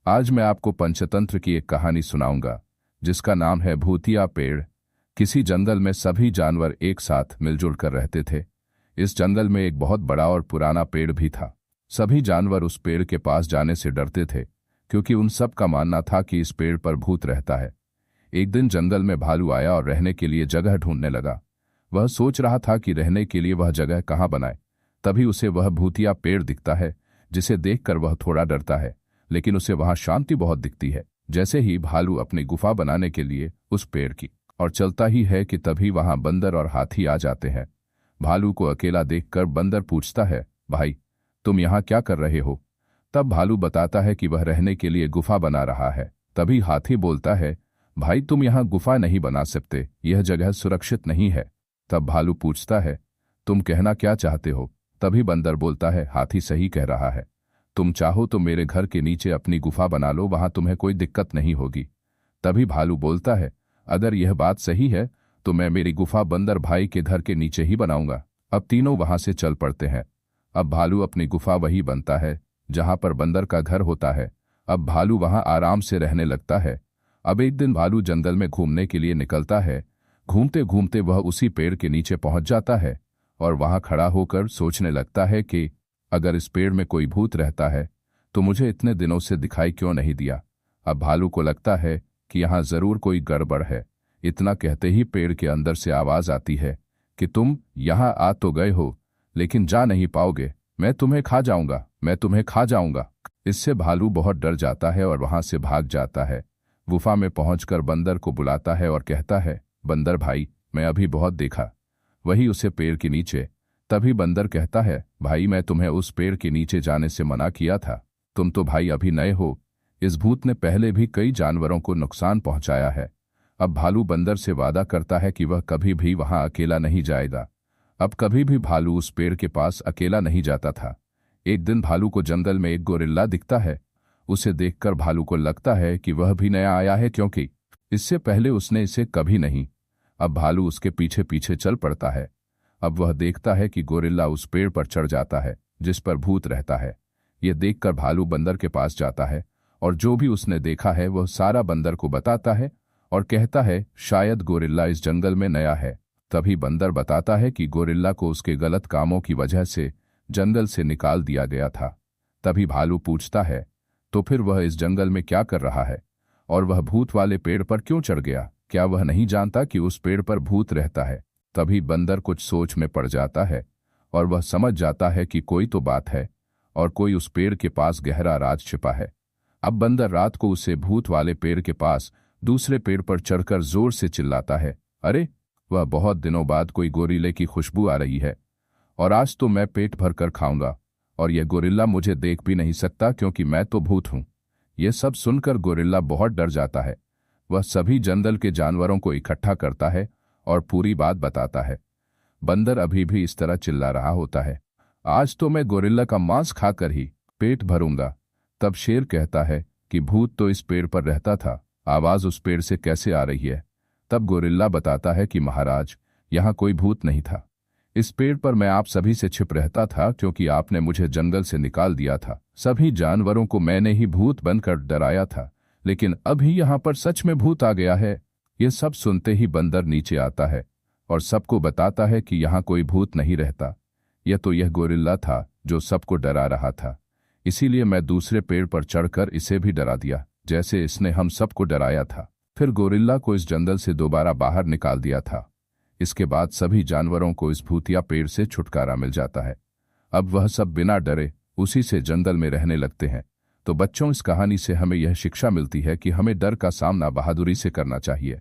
आज मैं आपको पंचतंत्र की एक कहानी सुनाऊंगा जिसका नाम है भूतिया पेड़। किसी जंगल में सभी जानवर एक साथ मिलजुल कर रहते थे। इस जंगल में एक बहुत बड़ा और पुराना पेड़ भी था। सभी जानवर उस पेड़ के पास जाने से डरते थे क्योंकि उन सब का मानना था कि इस पेड़ पर भूत रहता है। एक दिन जंगल में भालू आया और रहने के लिए जगह ढूंढने लगा। वह सोच रहा था कि रहने के लिए वह जगह कहाँ बनाए। तभी उसे वह भूतिया पेड़ दिखता है जिसे देखकर वह थोड़ा डरता है, लेकिन उसे वहां शांति बहुत दिखती है। जैसे ही भालू अपनी गुफा बनाने के लिए उस पेड़ की और चलता ही है कि तभी वहां बंदर और हाथी आ जाते हैं। भालू को अकेला देखकर बंदर पूछता है, भाई तुम यहाँ क्या कर रहे हो? तब भालू बताता है कि वह रहने के लिए गुफा बना रहा है। तभी हाथी बोलता है, भाई तुम यहाँ गुफा नहीं बना सकते, यह जगह सुरक्षित नहीं है। तब भालू पूछता है, तुम कहना क्या चाहते हो? तभी बंदर बोलता है, हाथी सही कह रहा है, तुम चाहो तो मेरे घर के नीचे अपनी गुफा बना लो, वहां तुम्हें कोई दिक्कत नहीं होगी। तभी भालू बोलता है, अगर यह बात सही है तो मैं मेरी गुफा बंदर भाई के घर के नीचे ही बनाऊंगा। अब तीनों वहां से चल पड़ते हैं। अब भालू अपनी गुफा वही बनता है जहां पर बंदर का घर होता है। अब भालू वहां आराम से रहने लगता है। अब एक दिन भालू जंगल में घूमने के लिए निकलता है। घूमते घूमते वह उसी पेड़ के नीचे पहुंच जाता है और वहां खड़ा होकर सोचने लगता है कि अगर इस पेड़ में कोई भूत रहता है तो मुझे इतने दिनों से दिखाई क्यों नहीं दिया। अब भालू को लगता है कि यहाँ जरूर कोई गड़बड़ है। इतना कहते ही पेड़ के अंदर से आवाज आती है कि तुम यहाँ आ तो गए हो लेकिन जा नहीं पाओगे, मैं तुम्हें खा जाऊंगा, मैं तुम्हें खा जाऊंगा। इससे भालू बहुत डर जाता है और वहां से भाग जाता है। गुफा में पहुंचकर बंदर को बुलाता है और कहता है, बंदर भाई मैं अभी बहुत देखा, वही उसे पेड़ के नीचे। तभी बंदर कहता है, भाई मैं तुम्हें उस पेड़ के नीचे जाने से मना किया था, तुम तो भाई अभी नए हो। इस भूत ने पहले भी कई जानवरों को नुकसान पहुंचाया है। अब भालू बंदर से वादा करता है कि वह कभी भी वहां अकेला नहीं जाएगा। अब कभी भी भालू उस पेड़ के पास अकेला नहीं जाता था। एक दिन भालू को जंगल में एक गोरिल्ला दिखता है। उसे देखकर भालू को लगता है कि वह भी नया आया है क्योंकि इससे पहले उसने इसे कभी नहीं। अब भालू उसके पीछे पीछे चल पड़ता है। अब वह देखता है कि गोरिल्ला उस पेड़ पर चढ़ जाता है जिस पर भूत रहता है। यह देखकर भालू बंदर के पास जाता है और जो भी उसने देखा है वह सारा बंदर को बताता है और कहता है शायद गोरिल्ला इस जंगल में नया है। तभी बंदर बताता है कि गोरिल्ला को उसके गलत कामों की वजह से जंगल से निकाल दिया गया था। तभी भालू पूछता है, तो फिर वह इस जंगल में क्या कर रहा है और वह भूत वाले पेड़ पर क्यों चढ़ गया? क्या वह नहीं जानता कि उस पेड़ पर भूत रहता है? तभी बंदर कुछ सोच में पड़ जाता है और वह समझ जाता है कि कोई तो बात है और कोई उस पेड़ के पास गहरा राज छिपा है। अब बंदर रात को उसे भूत वाले पेड़ के पास दूसरे पेड़ पर चढ़कर जोर से चिल्लाता है, अरे वह बहुत दिनों बाद कोई गोरिल्ले की खुशबू आ रही है और आज तो मैं पेट भर कर खाऊंगा और यह गोरिल्ला मुझे देख भी नहीं सकता क्योंकि मैं तो भूत हूं। यह सब सुनकर गोरिल्ला बहुत डर जाता है। वह सभी जंगल के जानवरों को इकट्ठा करता है और पूरी बात बताता है। बंदर अभी भी इस तरह चिल्ला रहा होता है, आज तो मैं गोरिल्ला का मांस खाकर ही पेट भरूंगा। तब शेर कहता है कि भूत तो इस पेड़ पर रहता था, आवाज उस पेड़ से कैसे आ रही है? तब गोरिल्ला बताता है कि महाराज यहाँ कोई भूत नहीं था, इस पेड़ पर मैं आप सभी से छिप रहता था क्योंकि आपने मुझे जंगल से निकाल दिया था। सभी जानवरों को मैंने ही भूत बनकर डराया था, लेकिन अभी यहाँ पर सच में भूत आ गया है। ये सब सुनते ही बंदर नीचे आता है और सबको बताता है कि यहाँ कोई भूत नहीं रहता, यह गोरिल्ला था जो सबको डरा रहा था। इसीलिए मैं दूसरे पेड़ पर चढ़कर इसे भी डरा दिया जैसे इसने हम सबको डराया था। फिर गोरिल्ला को इस जंगल से दोबारा बाहर निकाल दिया था। इसके बाद सभी जानवरों को इस भूतिया पेड़ से छुटकारा मिल जाता है। अब वह सब बिना डरे उसी से जंगल में रहने लगते हैं। तो बच्चों, इस कहानी से हमें यह शिक्षा मिलती है कि हमें डर का सामना बहादुरी से करना चाहिए।